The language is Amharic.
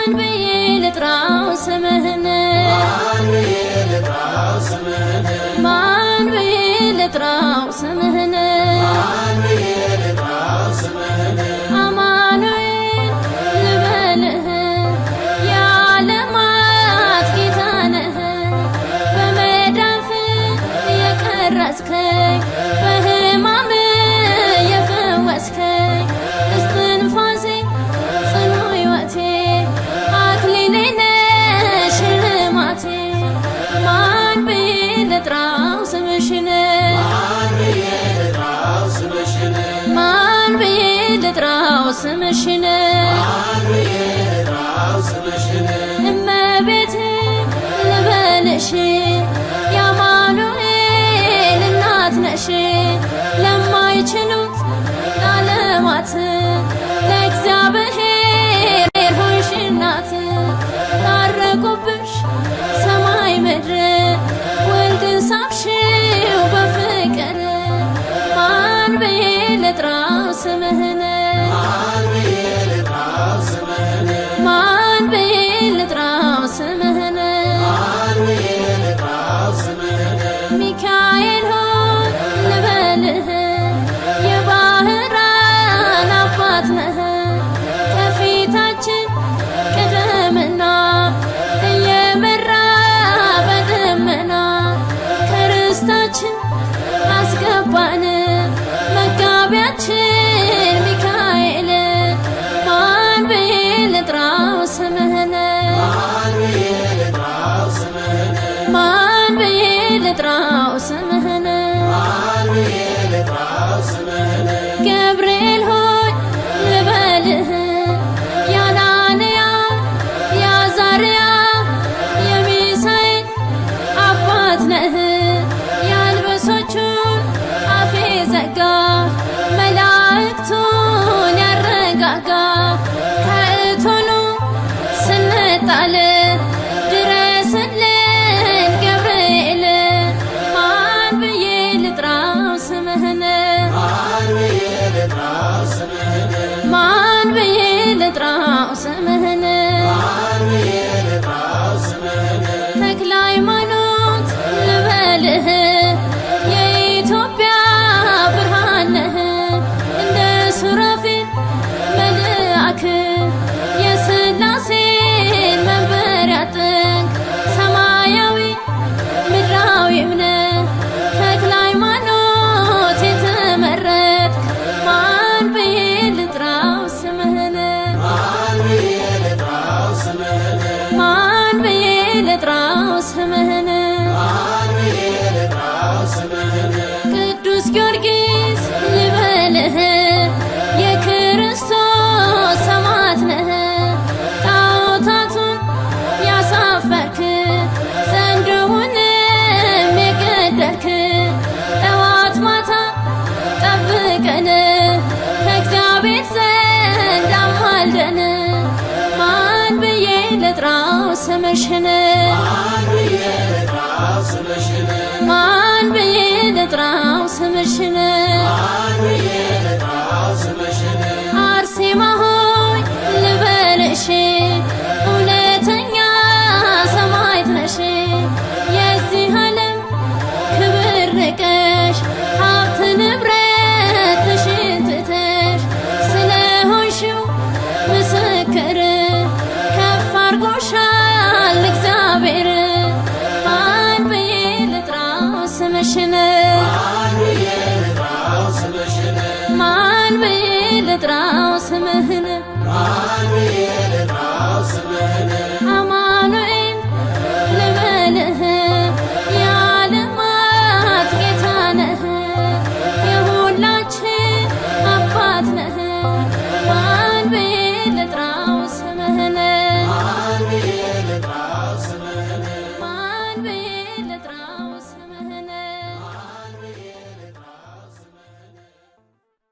ማን ብዬ ልጥራው ስምህን ማን ብዬ ልጥራው ስምህን አማኑኤል ልበልህ የዓለማት ጌታ ነህ በመዳፍ የቀረጽከኝ በሕማም የፈወስከኝ እስትንፋሴ ጽኑ ሕይወቴ አክሊሌ ነህ ሽልማቴ ማን ብዬ ልጥራው ስምሽን ማን ብዬ ልጥራው ስምሽን እመቤቴ ልበልሽ የአማኑኤል እናት ነሽ ለማይችሉት ለዓለማት ለእግዚአብሔር ሆንሽ እናት ታረቁብሽ ሰማይ ምድር ወልድን ሳብሽው በፍቅር ማን ብዬ ልጥራው ስምህን ማን ብዬ ልጥራው ስምህን ሚካኤል ሆይ ልበልህ የባህራን አባት ነህ ከፊታችን ቅደምና እየመራ በደመና ከርስታችን አስገባን መጋቢያችን ሚካኤል ማን ብዬ ልጥራው ስምህን ማን ብዬ ልጥራው ስምህን ገብርኤል ሆይ ልበልህ የአናንያ የአዛርያ የሚሳኤል አባት ነህ የአንበሶቹን አፍ የዘጋ መላእክቱን ያረጋጋ ከእቶኑ ስንጣል ድረስልን ገብርኤል ማን ብዬ ልጥራው ስምህን ማን ብዬ ልጥራው ስምህን ተክለ ሃይማኖት ልበልህ የኢትዮጵያ ብርሃን ነህ እንደ ሱራፌል መልአክ የሥላሴን መንበር ያጠንክ ሰማያዊ ምድራዊም ነህ ተክለ ሃይማኖት የተመረጥክ ማን ብዬ ልጥራው ስምህን ማን ብዬ ልጥራው ስምህን ቅዱስ ጊዮርጊስ ልበልህ የክርስቶስ ሰማዕት ነህ ጣዖታቱን ያሳፈርክ ዘንዶውንም የገደልክ ጠዋት ማታ ጠብቀን ከእግዚአብሔር ዘንድ አማልደን ማን ብዬ ልጥራው ስምሽን ማን ብዬ ልጥራው ስምሽን አርሴማ ሆይ ልበልሽ እውነተኛ ሰማዕት ነሽ የዚህ ዓለም ክብር ንቀሽ ሀብት ንብረትሽን ትተሽ ስለሆንሽው ምስክር ከፍ አድርጎሻል እግዚአብሔር ማን ብዬ ልጥራው ስምሽን ማን ብዬ ልጥራው ስምህን